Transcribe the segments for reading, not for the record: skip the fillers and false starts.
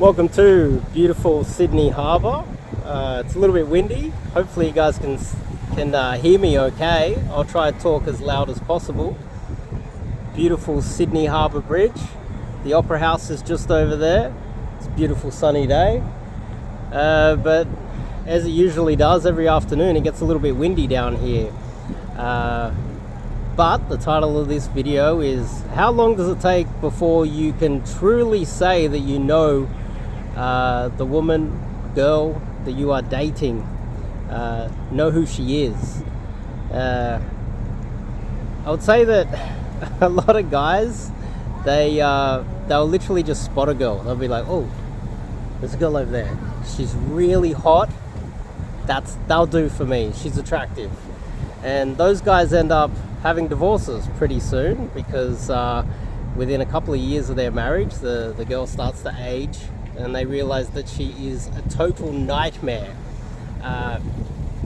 Welcome to beautiful Sydney Harbour. It's a little bit windy. Hopefully you guys can hear me okay. I'll try to talk as loud as possible. Beautiful Sydney Harbour Bridge. The Opera House is just over there. It's a beautiful sunny day. But as it usually does every afternoon, it gets a little bit windy down here. But the title of this video is, how long does it take before you can truly say that you know the woman, girl that you are dating, know who she is? I would say that a lot of guys, they'll literally just spot a girl. They'll be like, oh, there's a girl over there. She's really hot. That'll do for me. She's attractive. And those guys end up having divorces pretty soon because within a couple of years of their marriage, the girl starts to age and they realize that she is a total nightmare.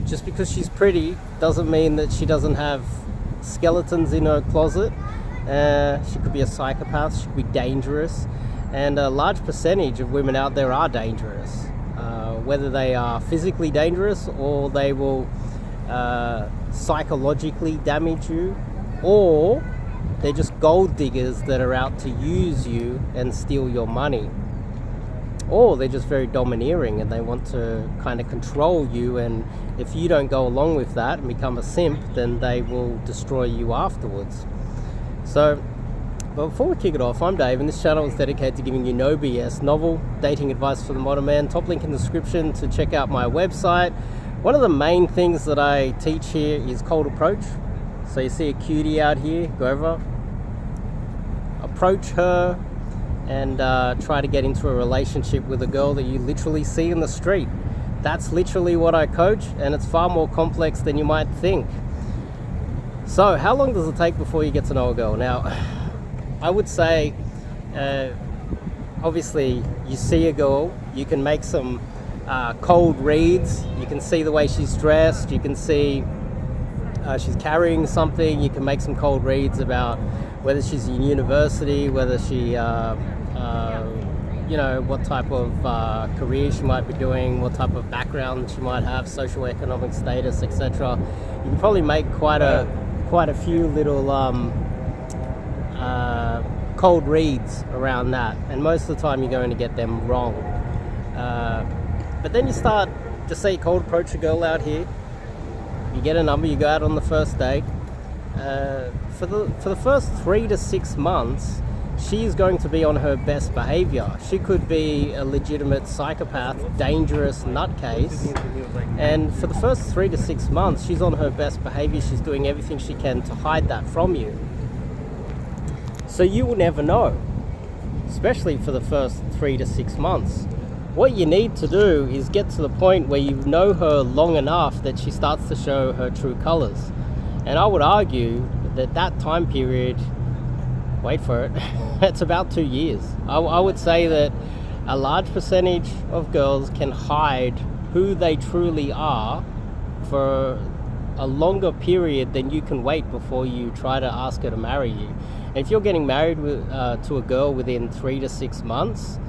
Just because she's pretty doesn't mean that she doesn't have skeletons in her closet. She could be a psychopath, she could be dangerous, and a large percentage of women out there are dangerous. Whether they are physically dangerous or they will psychologically damage you, or they're just gold diggers that are out to use you and steal your money, or they're just very domineering and they want to kind of control you, and if you don't go along with that and become a simp, then they will destroy you afterwards. So, but before we kick it off, I'm Dave, and this channel is dedicated to giving you no BS novel dating advice for the modern man. Top link in the description to check out my website. One of the main things that I teach here is cold approach. So you see a cutie out here, go over, approach her, and try to get into a relationship with a girl that you literally see in the street. That's literally what I coach, and it's far more complex than you might think. So how long does it take before you get to know a girl? Now, I would say, obviously, you see a girl, you can make some cold reads. You can see the way she's dressed, you can see she's carrying something. You can make some cold reads about whether she's in university, whether she what type of career she might be doing, what type of background she might have, socioeconomic status, etc. You can probably make quite a few little cold reads around that, and most of the time you're going to get them wrong. But then you start to say cold approach a girl out here. You get a number, you go out on the first date. For the first 3 to 6 months, she's going to be on her best behavior. She could be a legitimate psychopath, dangerous nutcase. And for the first 3 to 6 months, she's on her best behavior. She's doing everything she can to hide that from you. So you will never know, especially for the first 3 to 6 months. What you need to do is get to the point where you know her long enough that she starts to show her true colors. And I would argue that that time period, wait for it, it's about 2 years. I would say that a large percentage of girls can hide who they truly are for a longer period than you can wait before you try to ask her to marry you. And if you're getting married to a girl within 3 to 6 months,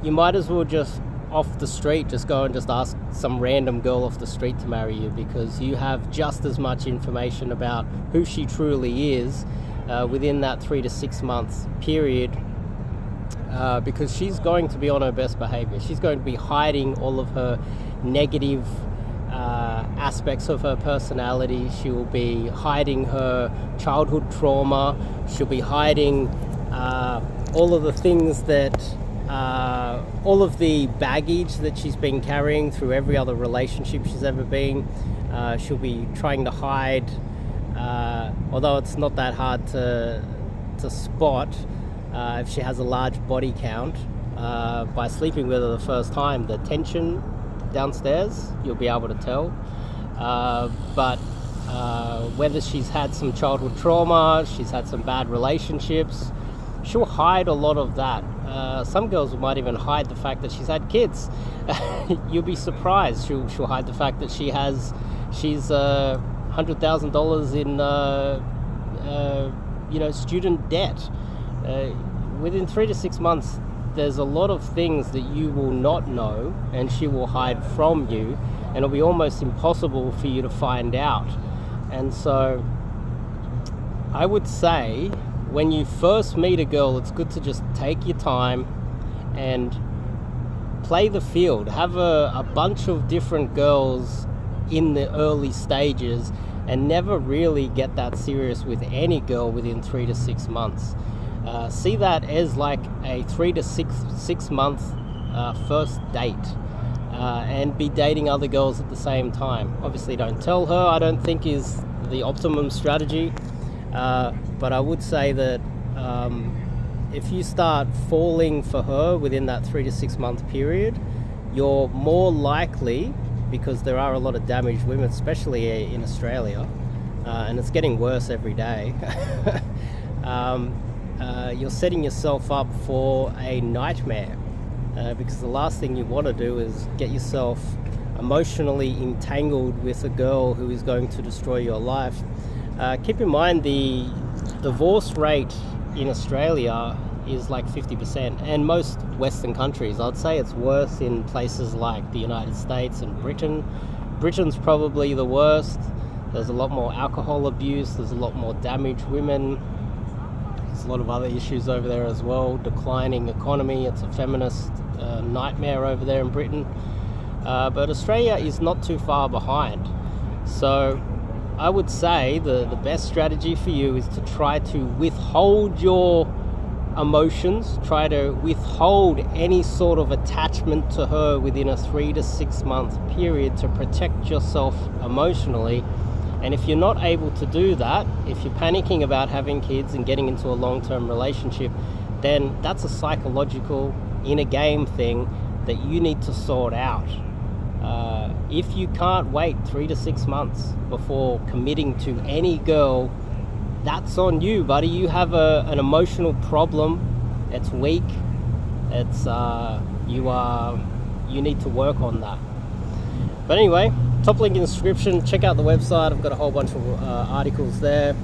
you might as well just off the street just go and just ask some random girl off the street to marry you, because you have just as much information about who she truly is within that 3 to 6 months period, because she's going to be on her best behavior. She's going to be hiding all of her negative aspects of her personality. She will be hiding her childhood trauma. She'll be hiding all of the things that all of the baggage that she's been carrying through every other relationship she's ever been. She'll be trying to hide, although it's not that hard to spot if she has a large body count, by sleeping with her the first time. The tension downstairs, you'll be able to tell. But whether she's had some childhood trauma, she's had some bad relationships, she'll hide a lot of that. Some girls might even hide the fact that she's had kids. You'll be surprised. She'll hide the fact that she's $100,000 in student debt. Within 3 to 6 months, there's a lot of things that you will not know and she will hide from you, and it'll be almost impossible for you to find out. And so I would say when you first meet a girl, it's good to just take your time and play the field. Have a bunch of different girls in the early stages, and never really get that serious with any girl within 3 to 6 months. See that as like a 3 to 6 month first date, and be dating other girls at the same time. Obviously don't tell her, I don't think is the optimum strategy, but I would say that if you start falling for her within that 3 to 6 month period, you're more likely, because there are a lot of damaged women, especially in Australia, and it's getting worse every day. You're setting yourself up for a nightmare, because the last thing you want to do is get yourself emotionally entangled with a girl who is going to destroy your life. Keep in mind the divorce rate in Australia is like 50%, and most Western countries. I'd say it's worse in places like the United States and Britain. Britain's probably the worst. There's a lot more alcohol abuse, there's a lot more damaged women, there's a lot of other issues over there as well. Declining economy, it's a feminist nightmare over there in Britain. But Australia is not too far behind. So I would say the best strategy for you is to try to withhold your emotions, try to withhold any sort of attachment to her within a 3 to 6 month period to protect yourself emotionally. And if you're not able to do that, if you're panicking about having kids and getting into a long-term relationship, then that's a psychological inner game thing that you need to sort out. If you can't wait 3 to 6 months before committing to any girl, that's on you, buddy. You have an emotional problem. It's weak. It's you need to work on that. But anyway, top link in the description. Check out the website. I've got a whole bunch of articles there.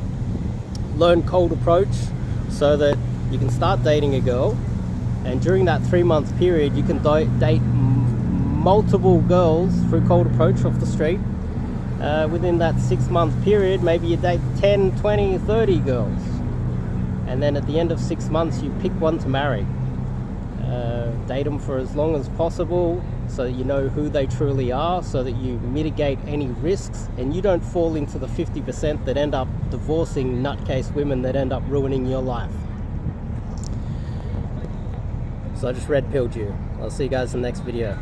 Learn cold approach so that you can start dating a girl, and during that 3 month period you can date multiple girls through cold approach off the street. Within that 6 month period, maybe you date 10, 20, 30 girls, and then at the end of 6 months you pick one to marry. Date them for as long as possible so that you know who they truly are, so that you mitigate any risks and you don't fall into the 50% that end up divorcing nutcase women that end up ruining your life. So I just red pilled you. I'll see you guys in the next video.